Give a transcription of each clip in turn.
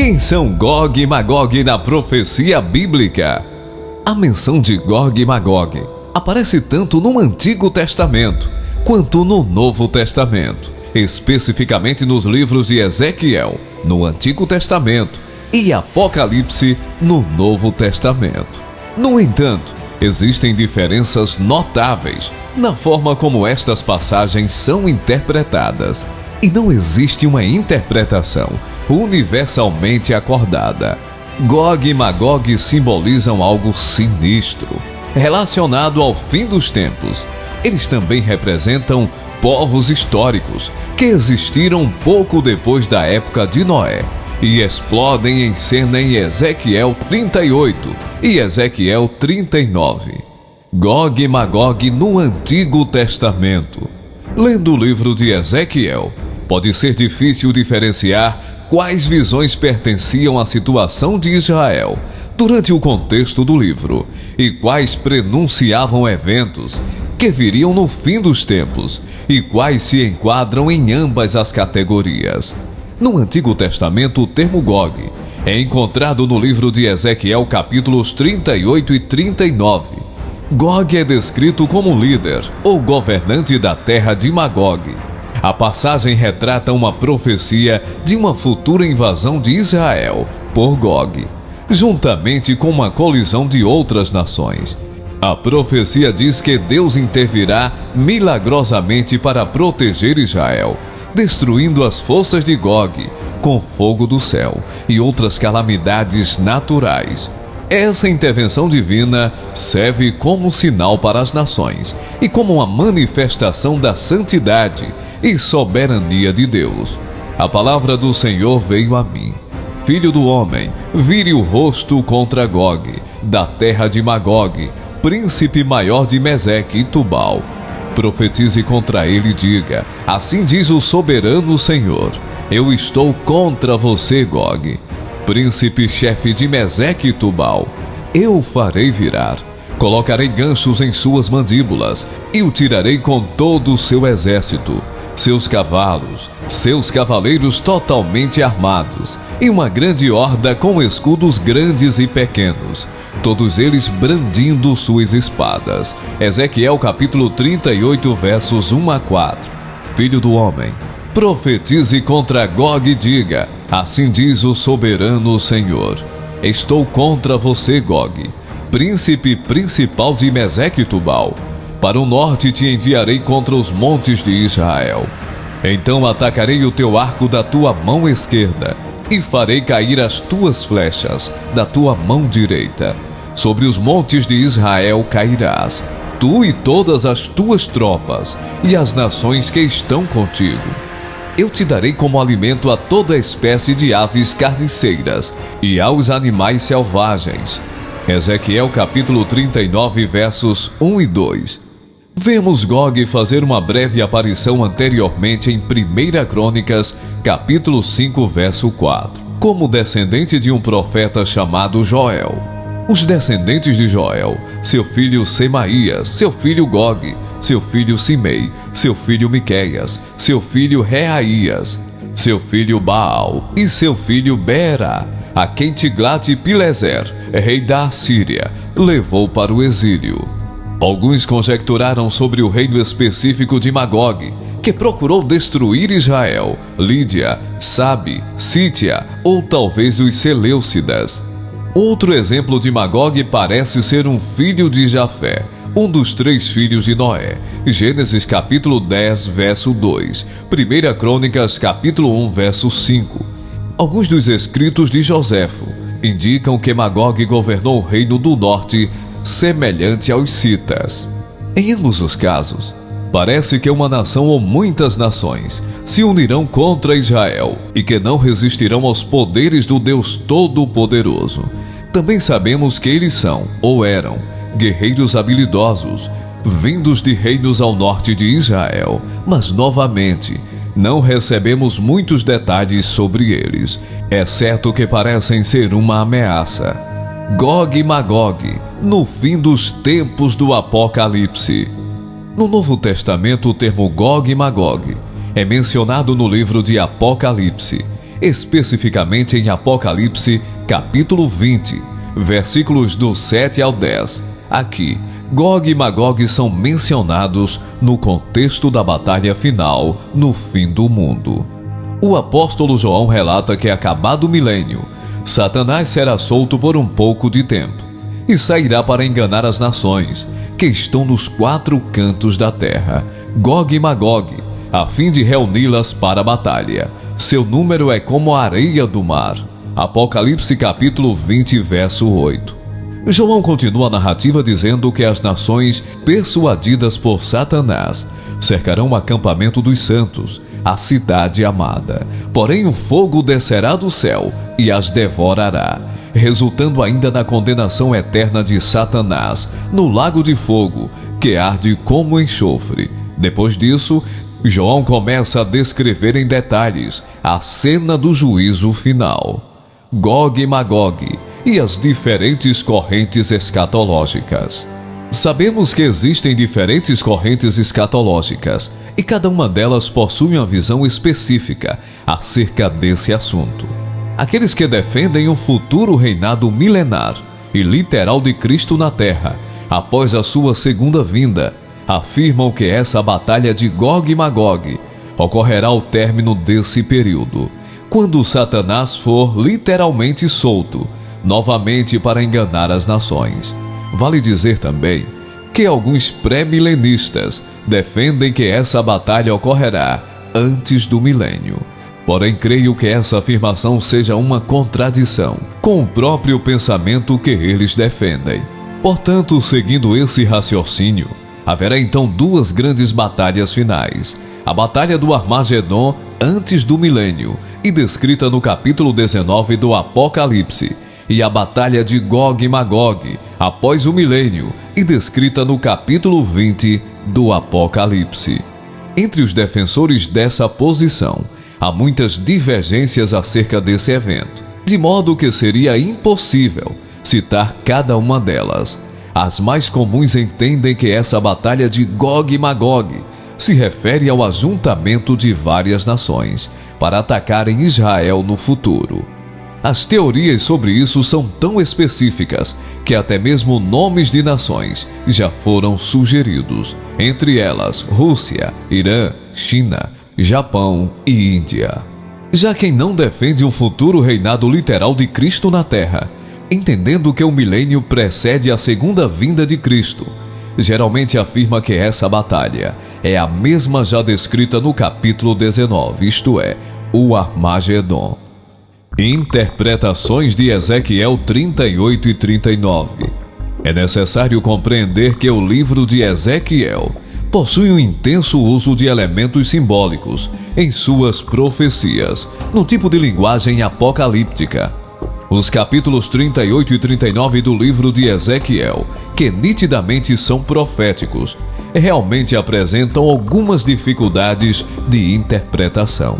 Quem são Gog e Magog na profecia bíblica? A menção de Gog e Magog aparece tanto no Antigo Testamento quanto no Novo Testamento, especificamente nos livros de Ezequiel, no Antigo Testamento, e Apocalipse, no Novo Testamento. No entanto, existem diferenças notáveis na forma como estas passagens são interpretadas, e não existe uma interpretação universalmente acordada. Gog e Magog simbolizam algo sinistro, relacionado ao fim dos tempos. Eles também representam povos históricos que existiram pouco depois da época de Noé e explodem em cena em Ezequiel 38 e Ezequiel 39. Gog e Magog no Antigo Testamento. Lendo o livro de Ezequiel, pode ser difícil diferenciar quais visões pertenciam à situação de Israel durante o contexto do livro e quais prenunciavam eventos que viriam no fim dos tempos e quais se enquadram em ambas as categorias. No Antigo Testamento, o termo Gog é encontrado no livro de Ezequiel capítulos 38 e 39. Gog é descrito como líder ou governante da terra de Magog. A passagem retrata uma profecia de uma futura invasão de Israel por Gog, juntamente com uma colisão de outras nações. A profecia diz que Deus intervirá milagrosamente para proteger Israel, destruindo as forças de Gog com fogo do céu e outras calamidades naturais. Essa intervenção divina serve como sinal para as nações e como uma manifestação da santidade e soberania de Deus. A palavra do Senhor veio a mim: Filho do homem, vire o rosto contra Gog, da terra de Magog, príncipe maior de Meseque e Tubal. Profetize contra ele e diga: assim diz o soberano Senhor, eu estou contra você, Gog, príncipe-chefe de Meseque e Tubal. Eu o farei virar, colocarei ganchos em suas mandíbulas e o tirarei com todo o seu exército, seus cavalos, seus cavaleiros totalmente armados e uma grande horda com escudos grandes e pequenos, todos eles brandindo suas espadas. Ezequiel capítulo 38, versos 1 a 4. Filho do homem, profetize contra Gog e diga: assim diz o soberano Senhor, estou contra você, Gog, príncipe principal de Meseque e Tubal. Para o norte te enviarei contra os montes de Israel. Então atacarei o teu arco da tua mão esquerda e farei cair as tuas flechas da tua mão direita. Sobre os montes de Israel cairás, tu e todas as tuas tropas e as nações que estão contigo. Eu te darei como alimento a toda espécie de aves carniceiras e aos animais selvagens. Ezequiel capítulo 39, versos 1 e 2. Vemos Gog fazer uma breve aparição anteriormente em 1 Crônicas, capítulo 5, verso 4, como descendente de um profeta chamado Joel. Os descendentes de Joel, seu filho Semaías, seu filho Gog, seu filho Simei, seu filho Miqueias, seu filho Reaías, seu filho Baal e seu filho Beera, a quem Tiglat-Pileser, rei da Assíria, levou para o exílio. Alguns conjecturaram sobre o reino específico de Magog, que procurou destruir Israel, Lídia, Sabe, Sítia ou talvez os Seleucidas. Outro exemplo de Magog parece ser um filho de Jafé, um dos 3 filhos de Noé. Gênesis capítulo 10, verso 2. 1 Crônicas capítulo 1, verso 5. Alguns dos escritos de Joséfo indicam que Magog governou o reino do norte, semelhante aos citas. Em ambos os casos, parece que uma nação ou muitas nações se unirão contra Israel e que não resistirão aos poderes do Deus Todo-Poderoso. Também sabemos que eles são, ou eram, guerreiros habilidosos, vindos de reinos ao norte de Israel, mas novamente, não recebemos muitos detalhes sobre eles, exceto que parecem ser uma ameaça. Gog e Magog, no fim dos tempos do Apocalipse. No Novo Testamento, o termo Gog e Magog é mencionado no livro de Apocalipse. especificamente em Apocalipse capítulo 20, versículos do 7 ao 10. Aqui, Gog e Magog são mencionados no contexto da batalha final no fim do mundo. O apóstolo João relata que, acabado o milênio, Satanás será solto por um pouco de tempo e sairá para enganar as nações que estão nos 4 cantos da terra, Gog e Magog, a fim de reuni-las para a batalha. Seu número é como a areia do mar. Apocalipse capítulo 20, verso 8. João continua a narrativa dizendo que as nações persuadidas por Satanás cercarão o acampamento dos santos, a cidade amada. Porém o fogo descerá do céu e as devorará, resultando ainda na condenação eterna de Satanás no lago de fogo, que arde como enxofre. Depois disso, João começa a descrever em detalhes a cena do juízo final. Gog e Magog e as diferentes correntes escatológicas. Sabemos que existem diferentes correntes escatológicas e cada uma delas possui uma visão específica acerca desse assunto. Aqueles que defendem um futuro reinado milenar e literal de Cristo na Terra, após a sua segunda vinda, afirmam que essa batalha de Gog e Magog ocorrerá ao término desse período, quando Satanás for literalmente solto, novamente para enganar as nações. Vale dizer também que alguns pré-milenistas defendem que essa batalha ocorrerá antes do milênio. Porém, creio que essa afirmação seja uma contradição com o próprio pensamento que eles defendem. Portanto, seguindo esse raciocínio, haverá então 2 grandes batalhas finais. A Batalha do Armagedon antes do milênio, e descrita no capítulo 19 do Apocalipse, e a Batalha de Gog e Magog após o milênio, e descrita no capítulo 20 do Apocalipse. Entre os defensores dessa posição, há muitas divergências acerca desse evento, de modo que seria impossível citar cada uma delas. As mais comuns entendem que essa batalha de Gog e Magog se refere ao ajuntamento de várias nações para atacarem Israel no futuro. As teorias sobre isso são tão específicas que até mesmo nomes de nações já foram sugeridos, entre elas Rússia, Irã, China, Japão e Índia. Já quem não defende um futuro reinado literal de Cristo na Terra, entendendo que o milênio precede a segunda vinda de Cristo, geralmente afirma que essa batalha é a mesma já descrita no capítulo 19, isto é, o Armagedon. Interpretações de Ezequiel 38 e 39. É necessário compreender que o livro de Ezequiel possui um intenso uso de elementos simbólicos em suas profecias, num tipo de linguagem apocalíptica. Os capítulos 38 e 39 do livro de Ezequiel, que nitidamente são proféticos, realmente apresentam algumas dificuldades de interpretação.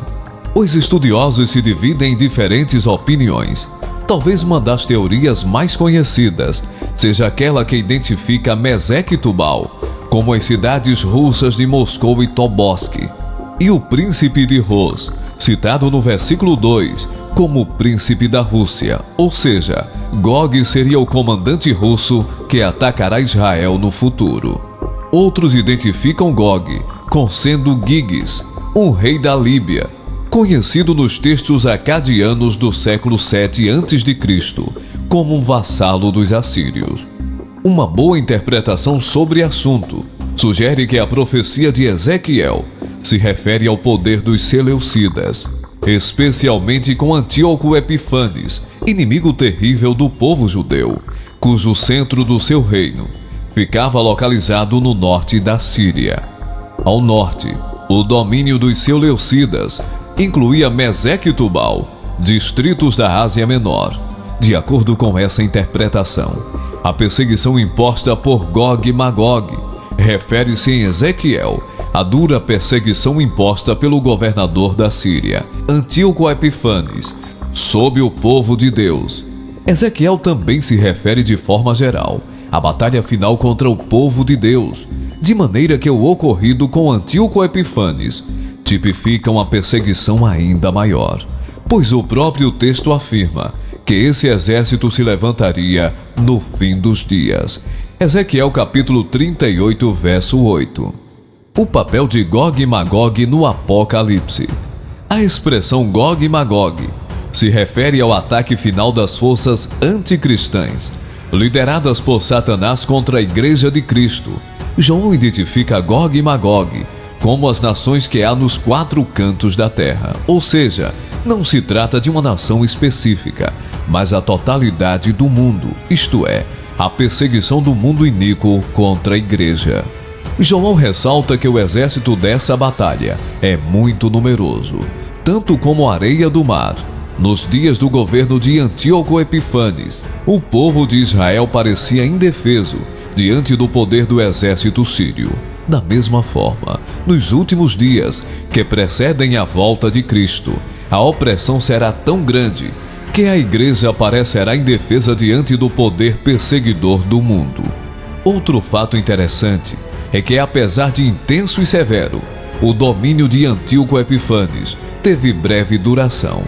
Os estudiosos se dividem em diferentes opiniões. Talvez uma das teorias mais conhecidas seja aquela que identifica Mesec e Tubal como as cidades russas de Moscou e Tobolsk, e o príncipe de Ros, citado no versículo 2, como príncipe da Rússia, ou seja, Gog seria o comandante russo que atacará Israel no futuro. Outros identificam Gog com sendo Giges, um rei da Líbia, conhecido nos textos acadianos do século 7 a.C., como um vassalo dos assírios. Uma boa interpretação sobre o assunto sugere que a profecia de Ezequiel se refere ao poder dos seleucidas, especialmente com Antíoco Epifanes, inimigo terrível do povo judeu, cujo centro do seu reino ficava localizado no norte da Síria. Ao norte, o domínio dos seleucidas incluía Mesec e Tubal, distritos da Ásia Menor. De acordo com essa interpretação, a perseguição imposta por Gog e Magog refere-se em Ezequiel à dura perseguição imposta pelo governador da Síria, Antíoco Epifanes, sob o povo de Deus. Ezequiel também se refere de forma geral à batalha final contra o povo de Deus, de maneira que o ocorrido com Antíoco Epifanes tipifica uma perseguição ainda maior. pois o próprio texto afirma que esse exército se levantaria no fim dos dias. Ezequiel capítulo 38, verso 8. O papel de Gog e Magog no Apocalipse. A expressão Gog e Magog se refere ao ataque final das forças anticristãs, lideradas por Satanás contra a Igreja de Cristo. João identifica Gog e Magog como as nações que há nos 4 cantos da terra, ou seja, não se trata de uma nação específica, mas a totalidade do mundo, isto é, a perseguição do mundo iníquo contra a Igreja. João ressalta que o exército dessa batalha é muito numeroso, tanto como a areia do mar. Nos dias do governo de Antíoco Epifanes, o povo de Israel parecia indefeso diante do poder do exército sírio. Da mesma forma, nos últimos dias que precedem a volta de Cristo, a opressão será tão grande que a igreja parecerá indefesa diante do poder perseguidor do mundo. Outro fato interessante é que, apesar de intenso e severo, o domínio de Antíoco Epifanes teve breve duração,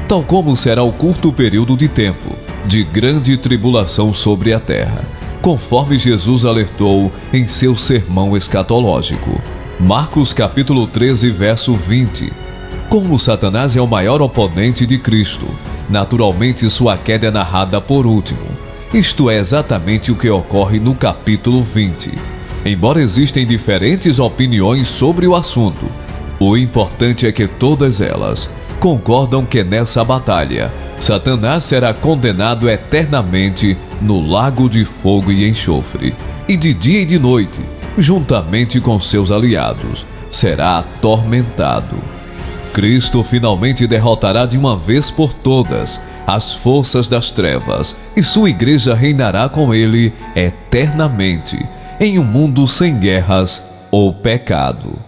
tal como será o curto período de tempo de grande tribulação sobre a terra, conforme Jesus alertou em seu sermão escatológico. Marcos capítulo 13, verso 20. Como Satanás é o maior oponente de Cristo, naturalmente sua queda é narrada por último. Isto é exatamente o que ocorre no capítulo 20. Embora existem diferentes opiniões sobre o assunto, o importante é que todas elas concordam que nessa batalha, Satanás será condenado eternamente no lago de fogo e enxofre, e de dia e de noite, juntamente com seus aliados, será atormentado. Cristo finalmente derrotará de uma vez por todas as forças das trevas, e sua igreja reinará com ele eternamente, em um mundo sem guerras ou pecado.